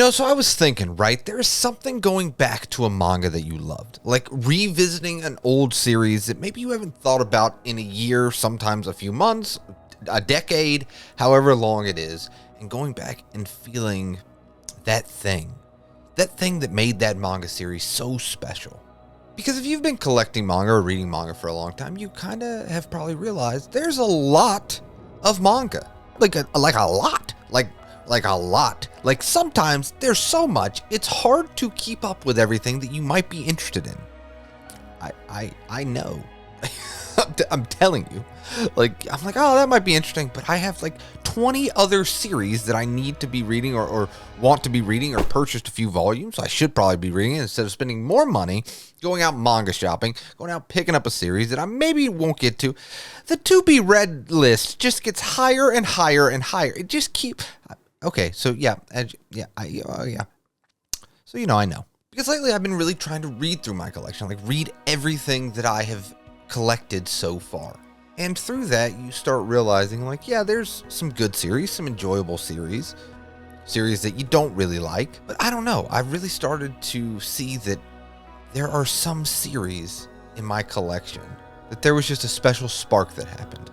So I was thinking, right? There's something going back to a manga that you loved, like revisiting an old series that maybe you haven't thought about in a year, sometimes a few months, a decade, however long it is, and going back and feeling that thing that made that manga series so special. Because if you've been collecting manga or reading manga for a long time, you kind of have probably realized there's a lot of manga, like a lot. Like sometimes there's so much, it's hard to keep up with everything that you might be interested in. I know. I'm telling you. I'm like, oh, that might be interesting, but I have like 20 other series that I need to be reading or want to be reading or purchased a few volumes. So I should probably be reading it instead of spending more money going out manga shopping, going out picking up a series that I maybe won't get to. The to be read list just gets higher and higher and higher. It just keeps... Okay, so yeah. So, I know. Because lately I've been really trying to read through my collection, like read everything that I have collected so far. And through that, you start realizing, like, yeah, there's some good series, some enjoyable series that you don't really like. But I don't know. I've really started to see that there are some series in my collection that there was just a special spark that happened.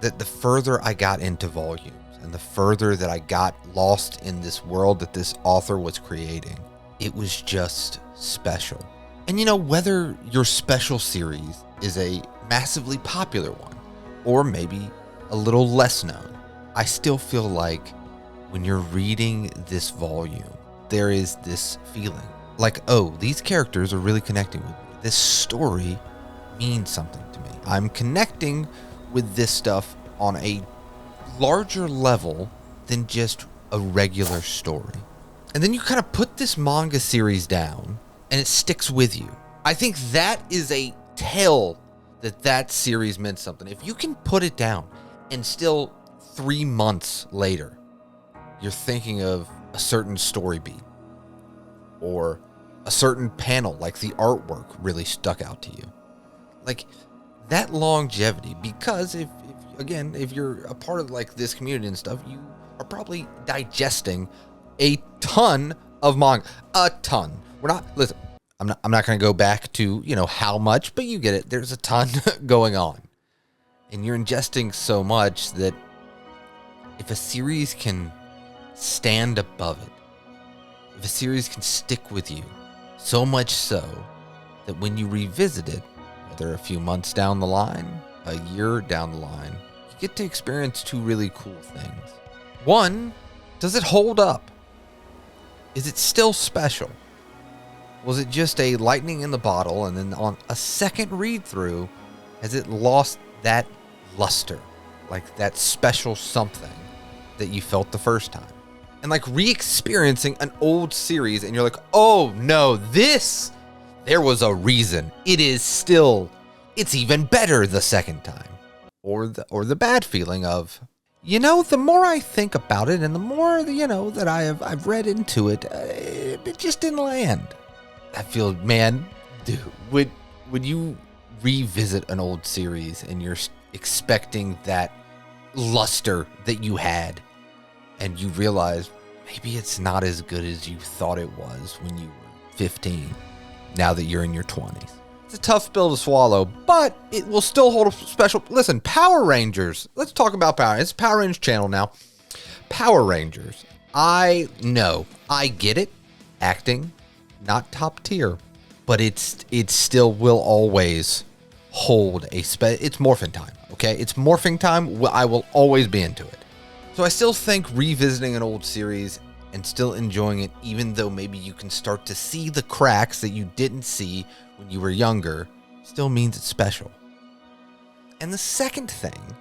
That the further I got into volumes and the further that I got lost in this world that this author was creating, it was just special. And whether your special series is a massively popular one, or maybe a little less known, I still feel like when you're reading this volume, there is this feeling like, oh, these characters are really connecting with me. This story means something to me. I'm connecting with this stuff on a larger level than just a regular story. And then you kind of put this manga series down and it sticks with you. I think that is a tell that series meant something. If you can put it down and still 3 months later, you're thinking of a certain story beat or a certain panel, like the artwork really stuck out to you. Like that longevity, because if you're a part of like this community and stuff, you are probably digesting a ton of manga. A ton. I'm not going to go back to, how much, but you get it. There's a ton going on. And you're ingesting so much that if a series can stand above it, if a series can stick with you, so much so that when you revisit it, whether a few months down the line, a year down the line, you get to experience two really cool things. One, does it hold up? Is it still special? Was it just a lightning in the bottle, and then on a second read-through, has it lost that luster, like that special something that you felt the first time? And like re-experiencing an old series, and you're like, oh no, there was a reason. It's even better the second time. Or the bad feeling of, the more I think about it, and the more, that I've read into it, it just didn't land. I feel, man, dude, would you revisit an old series and you're expecting that luster that you had, and you realize maybe it's not as good as you thought it was when you were 15, now that you're in your 20s? It's a tough pill to swallow, but it will still hold a special... Listen, Power Rangers. Let's talk about Power Rangers. It's Power Rangers channel now. Power Rangers. I know. I get it. Acting, not top tier, but it still will always hold it's morphin time, okay? It's morphing time. I will always be into it. So I still think revisiting an old series and still enjoying it, even though maybe you can start to see the cracks that you didn't see when you were younger, still means it's special. And the second thing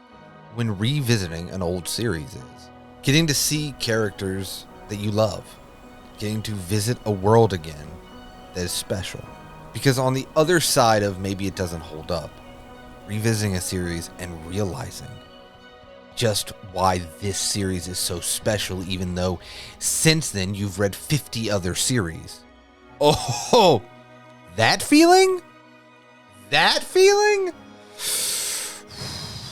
when revisiting an old series is getting to see characters that you love, getting to visit a world again that is special. Because on the other side of maybe it doesn't hold up, revisiting a series and realizing just why this series is so special, even though since then you've read 50 other series. Oh, that feeling?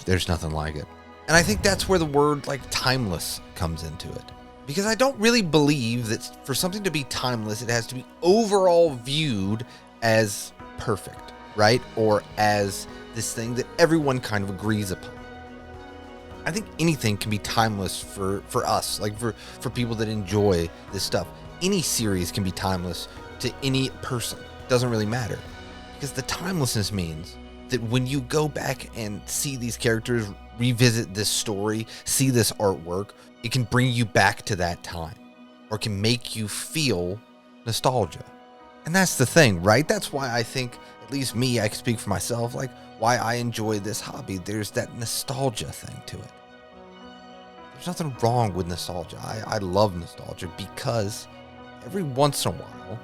There's nothing like it. And I think that's where the word like timeless comes into it. Because I don't really believe that for something to be timeless, it has to be overall viewed as perfect, right? Or as this thing that everyone kind of agrees upon. I think anything can be timeless for us, like for people that enjoy this stuff. Any series can be timeless to any person. Doesn't really matter. Because the timelessness means that when you go back and see these characters, revisit this story, see this artwork, it can bring you back to that time, or can make you feel nostalgia. And that's the thing, right? That's why I think, at least me, I can speak for myself, like why I enjoy this hobby. There's that nostalgia thing to it. There's nothing wrong with nostalgia. I love nostalgia because every once in a while,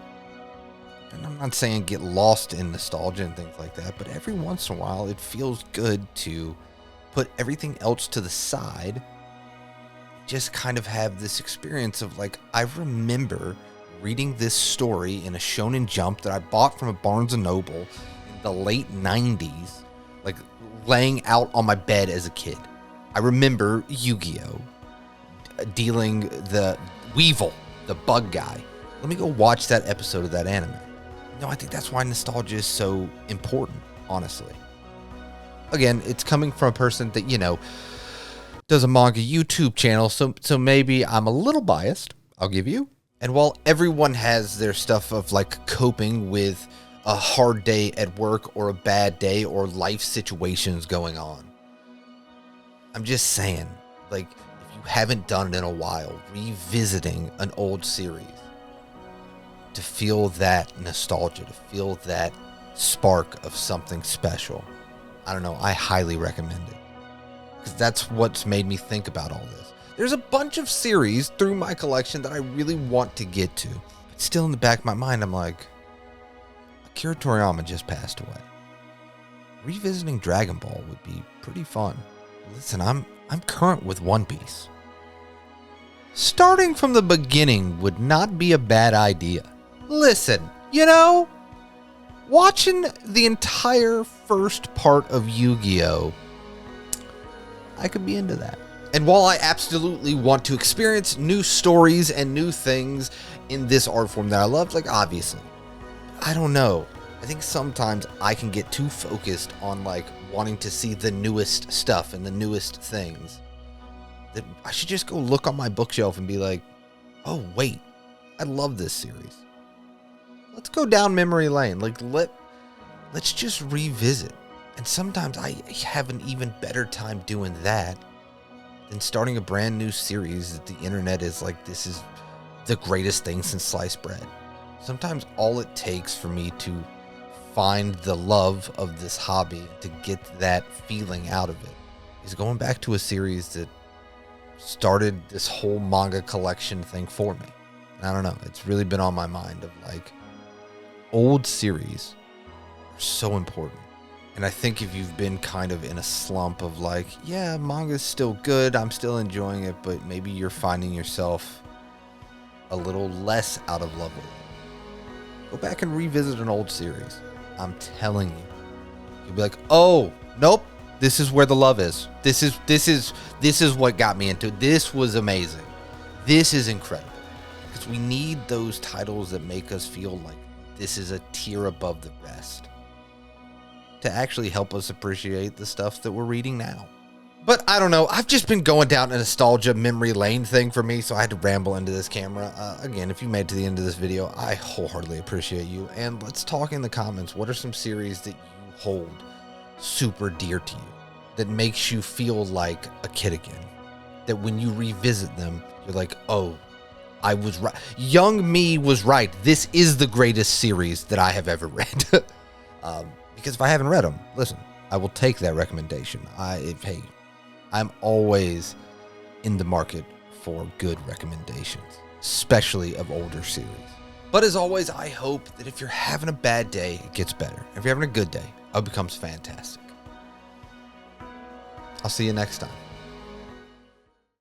and I'm not saying get lost in nostalgia and things like that, but every once in a while, it feels good to put everything else to the side, just kind of have this experience of like, I remember reading this story in a Shonen Jump that I bought from a Barnes & Noble in the late 90s, like laying out on my bed as a kid. I remember Yu-Gi-Oh! Dealing the Weevil, the bug guy. Let me go watch that episode of that anime. No, I think that's why nostalgia is so important, honestly. Again, it's coming from a person that, you know, does a manga YouTube channel, so maybe I'm a little biased, I'll give you. And while everyone has their stuff of like coping with a hard day at work or a bad day or life situations going on, I'm just saying, like, if you haven't done it in a while, revisiting an old series to feel that nostalgia, to feel that spark of something special, I don't know, I highly recommend it. Because that's what's made me think about all this. There's a bunch of series through my collection that I really want to get to. But still in the back of my mind, I'm like, Akira Toriyama just passed away. Revisiting Dragon Ball would be pretty fun. Listen, I'm current with One Piece. Starting from the beginning would not be a bad idea. Listen, you know, watching the entire first part of Yu-Gi-Oh! I could be into that. And while I absolutely want to experience new stories and new things in this art form that I love, like obviously, I don't know. I think sometimes I can get too focused on like wanting to see the newest stuff and the newest things that I should just go look on my bookshelf and be like, oh wait, I love this series. Let's go down memory lane. Like let's just revisit. And sometimes I have an even better time doing that than starting a brand new series that the internet is like, this is the greatest thing since sliced bread. Sometimes all it takes for me to find the love of this hobby, to get that feeling out of it, is going back to a series that started this whole manga collection thing for me. And I don't know, it's really been on my mind of like, old series are so important. And I think if you've been kind of in a slump of like, yeah, manga's still good, I'm still enjoying it, but maybe you're finding yourself a little less out of love with it, go back and revisit an old series. I'm telling you, you'll be like, oh, nope, this is where the love is. This is what got me into it. This was amazing. This is incredible. Because we need those titles that make us feel like this is a tier above the rest, to actually help us appreciate the stuff that we're reading now. But I don't know, I've just been going down a nostalgia memory lane thing for me, so I had to ramble into this camera. Again, if you made it to the end of this video, I wholeheartedly appreciate you. And let's talk in the comments, what are some series that you hold super dear to you, that makes you feel like a kid again? That when you revisit them, you're like, oh, I was right. Young me was right. This is the greatest series that I have ever read. Because if I haven't read them, listen, I will take that recommendation. Hey, I'm always in the market for good recommendations, especially of older series. But as always, I hope that if you're having a bad day, it gets better. If you're having a good day, it becomes fantastic. I'll see you next time.